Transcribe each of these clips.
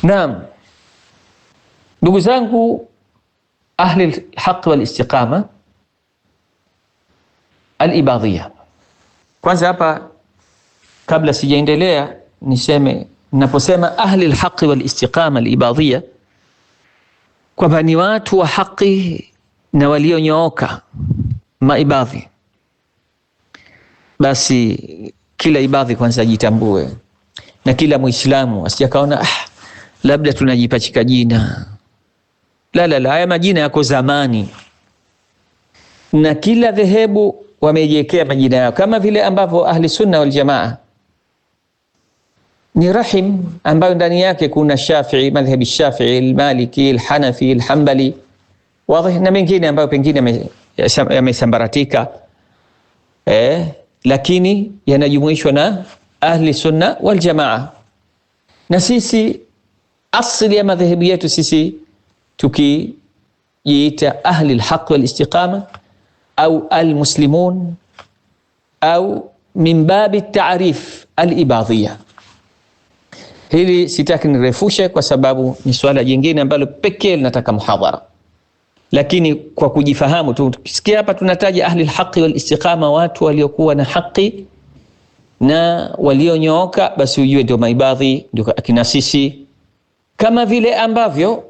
Naam, ndugu zangu ahli alhaq wal istiqama alibadhia. Kwanza hapa kabla sijaendelea niseme, ninaposema ahli alhaq wal istiqama alibadhia, kwamba ni watu wa haki na walionyooka, maibadhi. Basi kila ibadhi kwanza jitambue, na kila Muislamu asijakaona labda tunajipachika jina. La, haya majina yako zamani, na kila dhehebu wamejiwekea majina yao, kama vile ambavyo ahli sunna wal jamaa ni rahim ambayo ndani yake kuna Shafi'i, madhhabi Shafi'i, al-Maliki, al-Hanafi, al-Hanbali, wazi, na mengine ambayo pengine yamesambaratika, lakini yanajumuishwa na ahli sunna wal jamaa. Na sisi asili ya madhehebu yetu sisi tukijiita ahli alhaq wal istiqama au almuslimun au min babi ta'rif alibadhiyya. Hili sitaki nirefushe kwa sababu ni swala jingine ambalo pekee linataka muhadhara, lakini kwa kujifahamu tu, tukisikia hapa tunataja ahli alhaq wal istiqama, watu waliokuwa na haki na walionyooka, basi ujue ndio maibadhi, ndio akina sisi. Kama vile ambavyo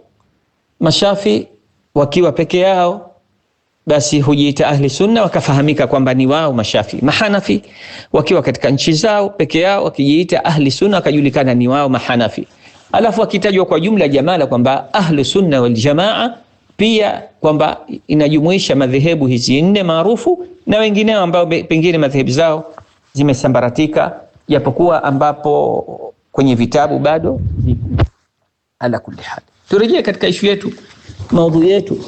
mashafi wakiwa peke yao basi hujiita ahli sunna, wakafahamika kwamba ni wao mashafi. Mahanafi wakiwa katika nchi zao peke yao wakijiita ahli sunna, wakajulikana ni wao mahanafi. Alafu wakitajwa kwa jumla jamala kwamba ahli sunna wal jamaa, pia kwamba inajumuisha madhehebu hizi nne maarufu na wengineo ambao pengine madhehebu zao zimesambaratika, japokuwa ambapo kwenye vitabu bado. Ala kulli hal, turejee katika ishu yetu, maudhui yetu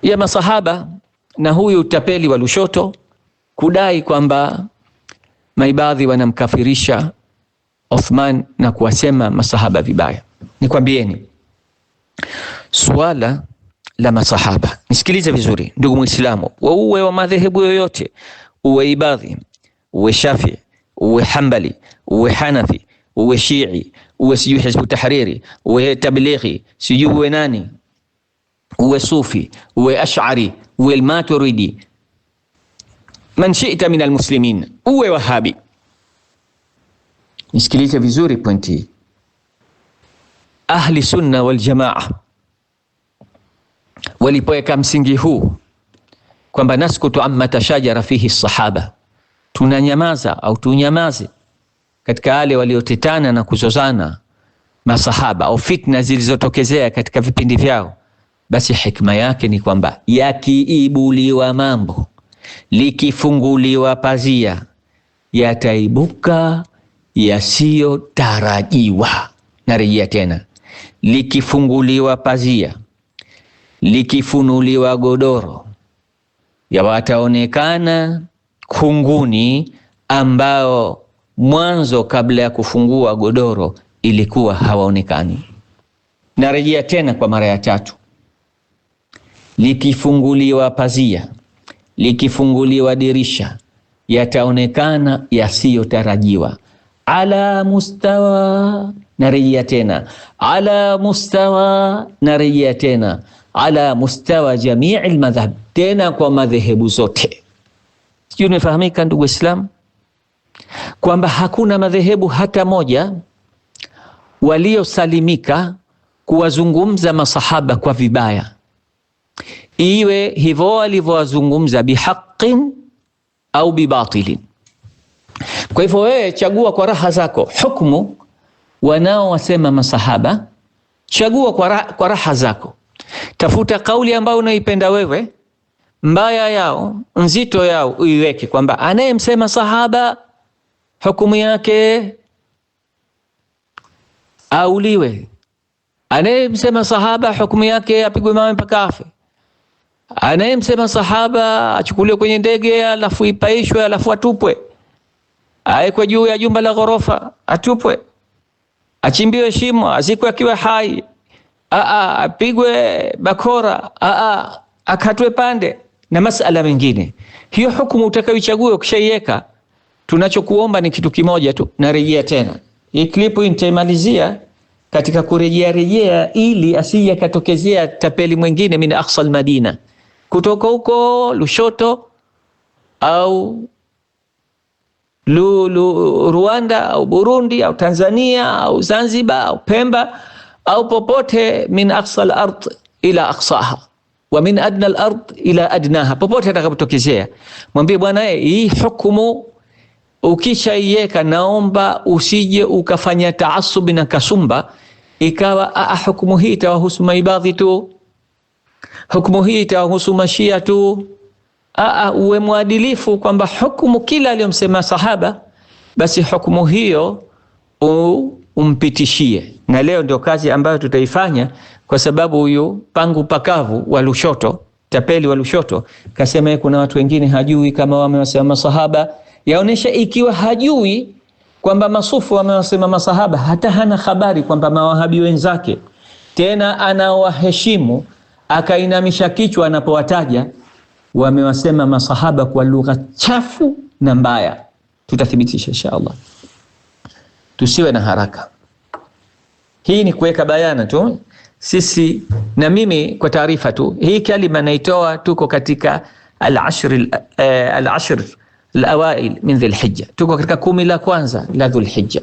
ya masahaba na huyu utapeli wa Lushoto kudai kwamba maibadhi wanamkafirisha Uthman na kuwasema masahaba vibaya. Nikwambieni suala la masahaba, nisikilize vizuri ndugu Muislamu, uwe wa madhehebu yoyote, uwe ibadhi, uwe Shafi, uwe Hanbali, uwe Hanafi, uwe Shii, uwe sijui Hizbu Tahriri, uwe Tablighi, sijui uwe nani, uwe Sufi, uwe Ash'ari, uwe Maturidi, man shi'ta min almuslimin, uwe Wahabi. Nisikilize vizuri pointi. Ahli sunna wal jamaa walipoweka msingi huu kwamba naskutu amma tashajara fihi sahaba, tunanyamaza au tunyamaze katika wale waliotetana na kuzozana masahaba au fitna zilizotokezea katika vipindi vyao, basi hikma yake ni kwamba yakiibuliwa mambo, likifunguliwa pazia, yataibuka yasiyotarajiwa. Narejea tena, likifunguliwa pazia, likifunuliwa godoro, yawataonekana kunguni ambao mwanzo kabla ya kufungua godoro ilikuwa hawaonekani. Narejea tena kwa mara ya tatu, likifunguliwa pazia, likifunguliwa dirisha, yataonekana yasiyotarajiwa. Ala mustawa, narejea tena, ala mustawa, narejea tena, ala mustawa jamii almadhhab, tena kwa madhehebu zote. Sijui nimefahamika ndugu Islam, kwamba hakuna madhehebu hata moja waliosalimika kuwazungumza masahaba kwa vibaya, iwe hivyo walivyowazungumza bihaqin au bibatilin. Kwa hivyo wewe chagua kwa raha zako hukumu wanao wasema masahaba, chagua kwa raha zako, tafuta kauli ambayo unaipenda wewe, mbaya yao nzito yao uiweke, kwamba anayemsema sahaba hukumu yake auliwe, anayemsema sahaba hukumu yake apigwe mawe mpaka afe, anayemsema sahaba achukuliwe kwenye ndege alafu ipaishwe alafu atupwe, aekwe juu ya jumba la ghorofa atupwe, achimbiwe shimo azikwe akiwa hai, apigwe bakora, akatwe pande na masala mengine. Hiyo hukumu utakayochagua ukishaiweka, tunachokuomba ni kitu kimoja tu. Narejea tena, hii klipu nitaimalizia katika kurejea ili asije katokezea tapeli mwingine min aqsa al-Madina, kutoka huko Lushoto au Rwanda au Burundi au Tanzania au Zanzibar au Pemba au popote, min aqsa al-ard ila aqsaha wa min adna al-ard ila adnaha, popote atakapotokezea mwambie bwana, hii hukumu ukishaiweka, naomba usije ukafanya taasub na kasumba ikawa hukumu hii itawahusu maibadhi tu, hukumu hii itawahusu mashia tu. Uwe mwadilifu kwamba hukumu kila aliyomsema sahaba basi hukumu hiyo umpitishie. Na leo ndio kazi ambayo tutaifanya, kwa sababu huyu pangu pakavu wa Lushoto, tapeli wa Lushoto, kasema kuna watu wengine hajui kama wamewasema masahaba. Yaonesha ikiwa hajui kwamba masufu wamewasema masahaba, hata hana habari kwamba mawahabi wenzake tena anawaheshimu, akainamisha kichwa anapowataja wamewasema masahaba kwa lugha chafu na mbaya. Tutathibitisha inshallah, tusiwe na haraka. Hii ni kuweka bayana tu sisi, na mimi kwa taarifa tu, hii kalima naitoa, tuko katika al-ashr al-awail min Dhulhijja, tuko katika 10 la kwanza la Dhulhijja,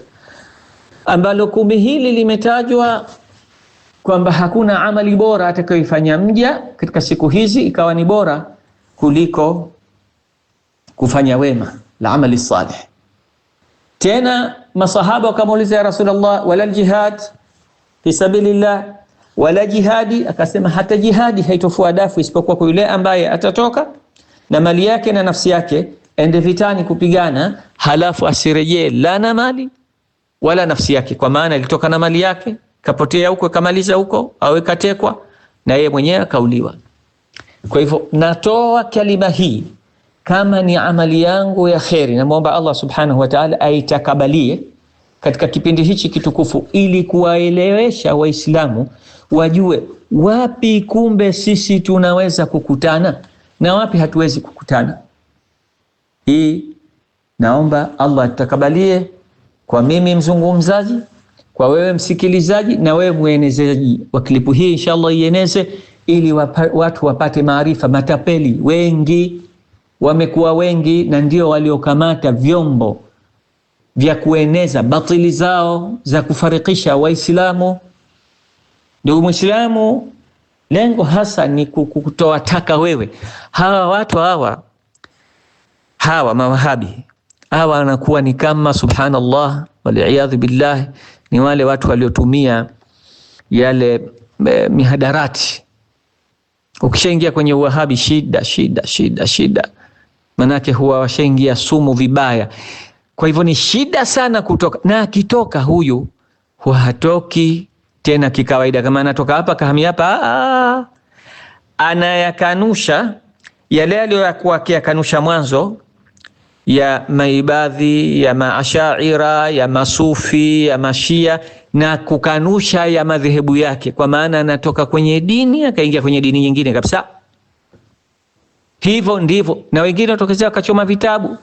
ambalo 10 hili limetajwa kwamba hakuna amali bora atakayofanya mja katika siku hizi ikawa ni bora kuliko kufanya wema, la amali salih. Tena masahaba wakamuuliza, ya Rasulullah, wala jihad fi sabilillah, wala jihadi? Akasema hata jihadi haitofua dafu isipokuwa kwa yule ambaye atatoka na mali yake na nafsi yake ende vitani kupigana, halafu asirejee la na mali wala nafsi yake, kwa maana ilitoka na mali yake kapotea huko, kamaliza huko, au katekwa na yeye mwenyewe akauliwa. Kwa hivyo natoa kalima hii kama ni amali yangu ya kheri, na muomba Allah subhanahu wa ta'ala aitakabalie katika kipindi hichi kitukufu, ili kuwaelewesha Waislamu wajue wapi kumbe sisi tunaweza kukutana na wapi hatuwezi kukutana. Hii naomba Allah atakabalie kwa mimi mzungumzaji, kwa wewe msikilizaji, na wewe mwenezaji wa klipu hii. Inshallah ieneze ili watu wapate maarifa. Matapeli wengi wamekuwa wengi, na ndio waliokamata vyombo vya kueneza batili zao za kufarikisha Waislamu. Ndugu Muislamu, lengo hasa ni kutoa taka wewe. Hawa watu hawa mawahabi hawa wanakuwa ni kama, subhanallah waliyadhu billah, ni wale watu waliotumia yale mihadarati. Ukishaingia kwenye uwahabi, shida, manake huwa washaingia sumu vibaya. Kwa hivyo ni shida sana kutoka, na akitoka huyu huwa hatoki tena kikawaida. Kama anatoka hapa kahamia hapa, anayakanusha yale aliyokuwa akiyakanusha mwanzo, ya maibadhi, ya maashaira, ya masufi, ya mashia, na kukanusha ya madhehebu yake, kwa maana anatoka kwenye dini akaingia kwenye dini nyingine kabisa. Hivyo ndivyo, na wengine watokezea wakachoma vitabu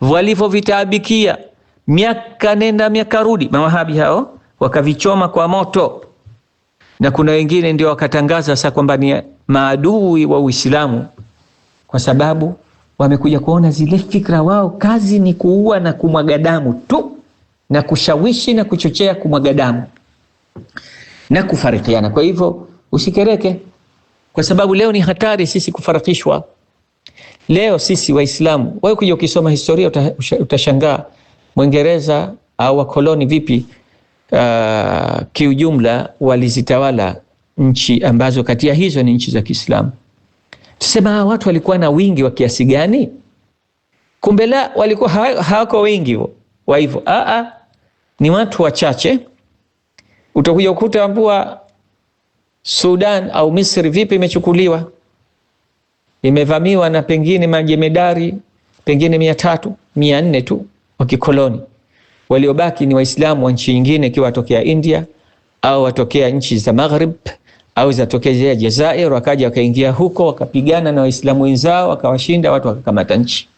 walivyovitabikia miaka nenda miaka rudi, mawahabi hao wakavichoma kwa moto. Na kuna wengine ndio wakatangaza sasa kwamba ni maadui wa Uislamu, kwa sababu wamekuja kuona zile fikra wao kazi ni kuua na kumwaga damu tu, na kushawishi na kuchochea kumwaga damu na kufarikiana. Kwa hivyo usikereke, kwa sababu leo ni hatari sisi kufarikishwa. Leo sisi Waislamu, wewe kuja ukisoma historia utashangaa Mwingereza au wakoloni vipi kiujumla walizitawala nchi ambazo kati ya hizo ni nchi za Kiislamu. Tusema watu walikuwa na wingi wa kiasi gani? Kumbe la, walikuwa hawako wengi wa hivyo. Ni watu wachache. Utakuja ukuta ambua Sudan au Misri vipi imechukuliwa, imevamiwa na pengine majemedari pengine 300 400 tu wa kikoloni. Waliobaki ni Waislamu wa nchi nyingine, ikiwa watokea India au watokea nchi za Maghrib au zatokea Jazair, wakaja wakaingia huko wakapigana na Waislamu wenzao wakawashinda, watu wakakamata nchi.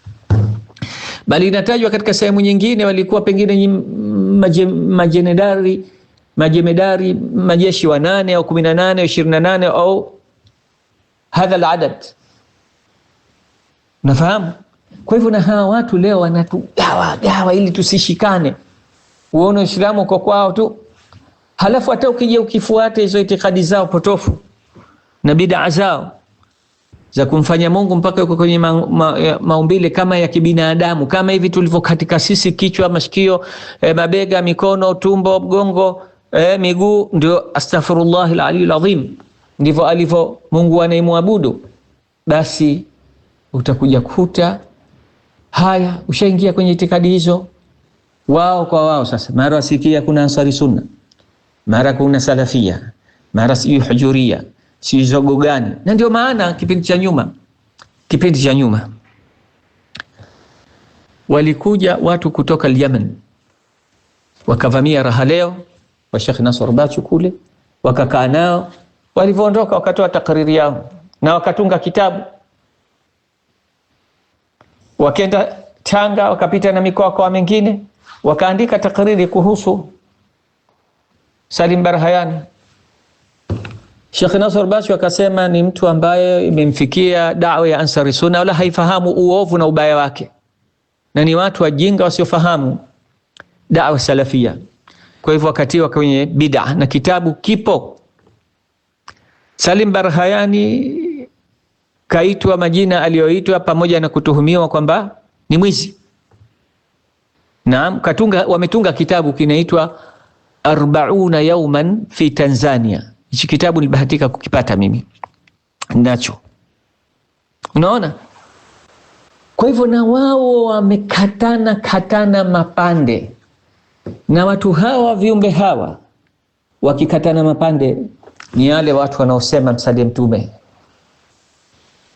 Bali inatajwa katika sehemu nyingine walikuwa pengine majenedari majemedari majeshi wa 8 au 18 au 28 au hadha aladad. Nafahamu. Kwa hivyo na hawa watu leo wanatugawa ili tusishikane. Uone Uislamu kwa kwao tu. Halafu hata ukija ukifuata hizo itikadi zao potofu na bid'a zao za kumfanya Mungu mpaka yuko kwenye maumbile kama ya kibinadamu, kama hivi tulivyo katika sisi, kichwa, masikio, mabega, mikono, tumbo, mgongo, miguu, ndio astaghfirullah al-aliyul azim, ndivyo alivyo Mungu anayemwabudu. Basi utakuja kuta haya, ushaingia kwenye itikadi hizo wao kwa wao. Sasa mara wasikia kuna Ansari Sunna, mara kuna Salafia, mara si Hujuria, si zogo gani. Na ndio maana kipindi cha nyuma walikuja watu kutoka Yemen wakavamia Raha Leo wa Sheikh Nasr Bachu kule, wakakaa nao. Walivyoondoka wakatoa takriri yao na wakatunga kitabu. Wakenda Tanga, wakapita na mikoa mingine, wakaandika takriri kuhusu Salim Barhayani. Sheikh Nasr Bachu akasema ni mtu ambaye imemfikia da'wa ya Ansari Sunna wala haifahamu uovu na ubaya wake, na ni watu wajinga wasiofahamu da'wa salafia. Kwa hivyo wakatiwa kwenye bid'a, na kitabu kipo. Salim Barhayani kaitwa majina aliyoitwa pamoja na kutuhumiwa kwamba ni mwizi. Naam, wametunga kitabu kinaitwa 40 yawman fi Tanzania. Hichi kitabu nilibahatika kukipata mimi nacho. Unaona? Kwa hivyo na wao wamekatana mapande, na watu hawa, viumbe hawa wakikatana mapande, ni wale watu wanaosema msalie Mtume.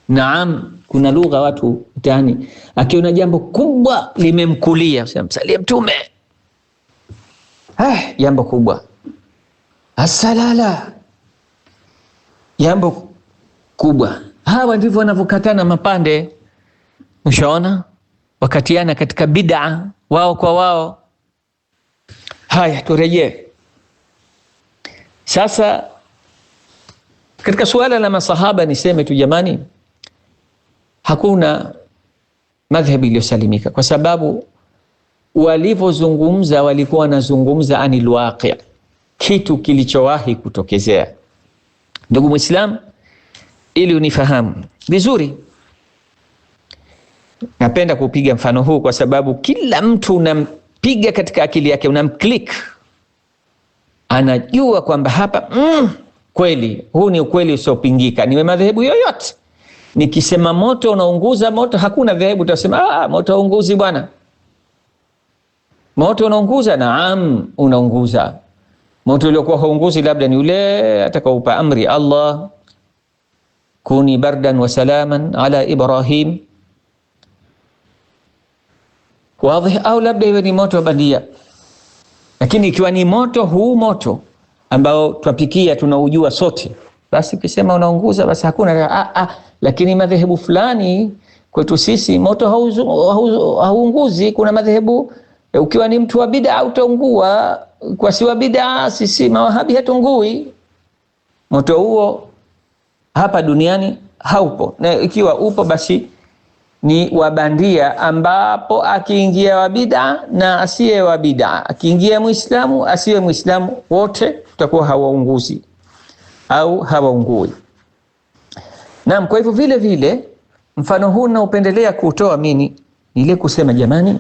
Naam, kuna lugha watu mtaani akiona jambo kubwa limemkulia, sema msalie Mtume. Jambo kubwa. Asalala. Jambo kubwa. Hawa ndivyo wanavyokatana mapande. Ushaona? Wakatiana katika bid'a wao kwa wao. Haya, turejee. Sasa katika suala la masahaba niseme tu jamani, hakuna madhhabi iliyosalimika, kwa sababu walivyozungumza walikuwa wanazungumza anil waqi', kitu kilichowahi kutokezea. Ndugu Muislam, ili unifahamu vizuri, napenda kupiga mfano huu kwa sababu kila mtu unampiga katika akili yake, unamclick, anajua kwamba hapa kweli huu ni ukweli usiopingika. Niwe madhehebu yoyote, nikisema moto unaunguza moto, hakuna dhehebu utasema moto unguzi bwana. Moto unaunguza, naam unaunguza. Moto uliokuwa haunguzi labda ni ule atakaupa amri Allah, kuni bardan wa salaman ala Ibrahim, wazi, au labda iwe ni moto bandia. Lakini ikiwa ni moto huu, moto ambao twapikia tunaujua sote, basi ukisema unaunguza basi hakuna. Lakini madhehebu fulani kwetu sisi moto hauunguzi. Kuna madhehebu ukiwa ni mtu wa bid'a utaungua, kwa si wa bid'a sisi mawahabi hatungui. Moto huo hapa duniani haupo, na ikiwa upo basi ni wabandia, ambapo akiingia wa bid'a na asiye wa bid'a, akiingia Muislamu asiye Muislamu, wote tutakuwa hawaunguzi au hawaungui. Naam, kwa hivyo vile vile mfano huu naupendelea kutoa mimi ile kusema jamani,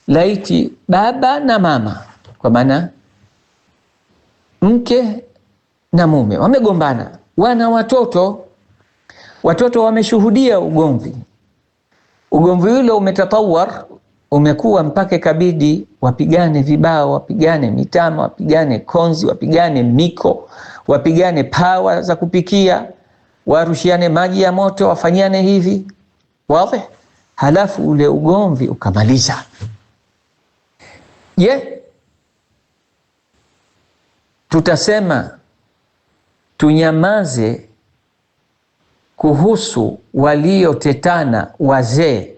laiti baba na mama, kwa maana mke na mume wamegombana, wana watoto wameshuhudia ugomvi ule umetatawar, umekuwa mpaka ikabidi wapigane vibao, wapigane mitama, wapigane konzi, wapigane miko, wapigane pawa za kupikia, warushiane maji ya moto, wafanyane hivi wazi. Halafu ule ugomvi ukamaliza. Tutasema tunyamaze kuhusu waliotetana wazee?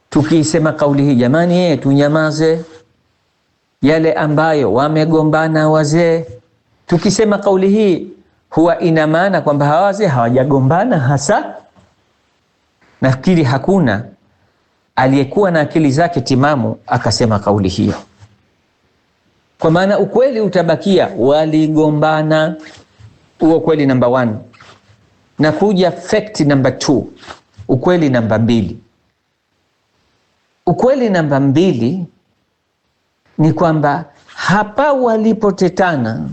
Tukisema kauli hii jamani, tunyamaze? yale ambayo wamegombana wazee. Tukisema kauli hii huwa ina maana kwamba hawa wazee hawajagombana hasa. Nafikiri hakuna aliyekuwa na akili zake timamu akasema kauli hiyo, kwa maana ukweli utabakia waligombana. Huo ukweli number 1. Na kuja fact number 2, ukweli number 2. Ukweli namba 2 ni kwamba hapa walipotetana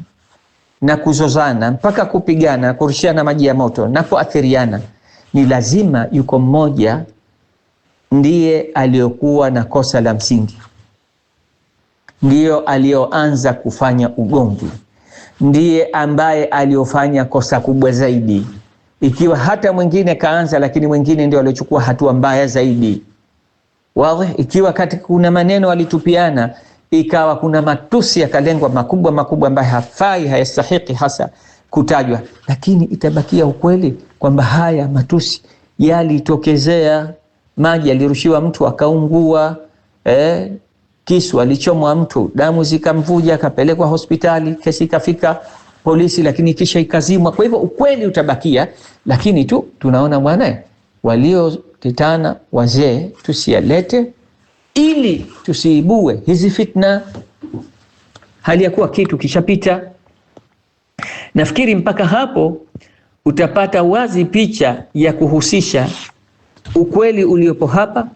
na kuzozana mpaka kupigana, kurushiana maji ya moto na kuathiriana, ni lazima yuko mmoja ndiye aliyokuwa na kosa la msingi, ndiyo aliyoanza kufanya ugomvi, ndiye ambaye aliyofanya kosa kubwa zaidi. Ikiwa hata mwingine kaanza, lakini mwingine ndio aliochukua hatua mbaya zaidi. Wazi, ikiwa katika kuna maneno walitupiana, ikawa kuna matusi yakalengwa makubwa ambayo hafai, hayastahiki hasa kutajwa, lakini itabakia ukweli kwamba haya matusi yalitokezea. Maji yalirushiwa mtu akaungua, kisu alichomwa mtu, damu zikamvuja, akapelekwa hospitali, kesi ikafika polisi, lakini kisha ikazimwa. Kwa hivyo ukweli utabakia, lakini tu tunaona bwana, waliotetana wazee tusiyalete ili tusiibue hizi fitna, hali ya kuwa kitu kishapita. Nafikiri mpaka hapo utapata wazi picha ya kuhusisha ukweli uliopo hapa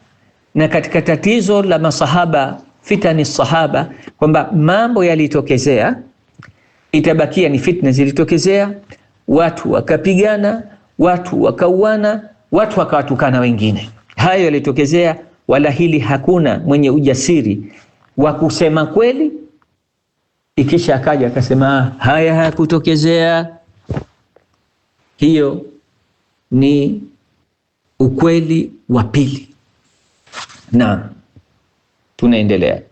na katika tatizo la masahaba, fitani sahaba, kwamba mambo yalitokezea, itabakia ni fitna zilitokezea, watu wakapigana, watu wakauana, watu wakawatukana wengine. Hayo yalitokezea, wala hili hakuna mwenye ujasiri wa kusema kweli ikisha akaja akasema haya hayakutokezea. Hiyo ni ukweli wa pili. Na tunaendelea.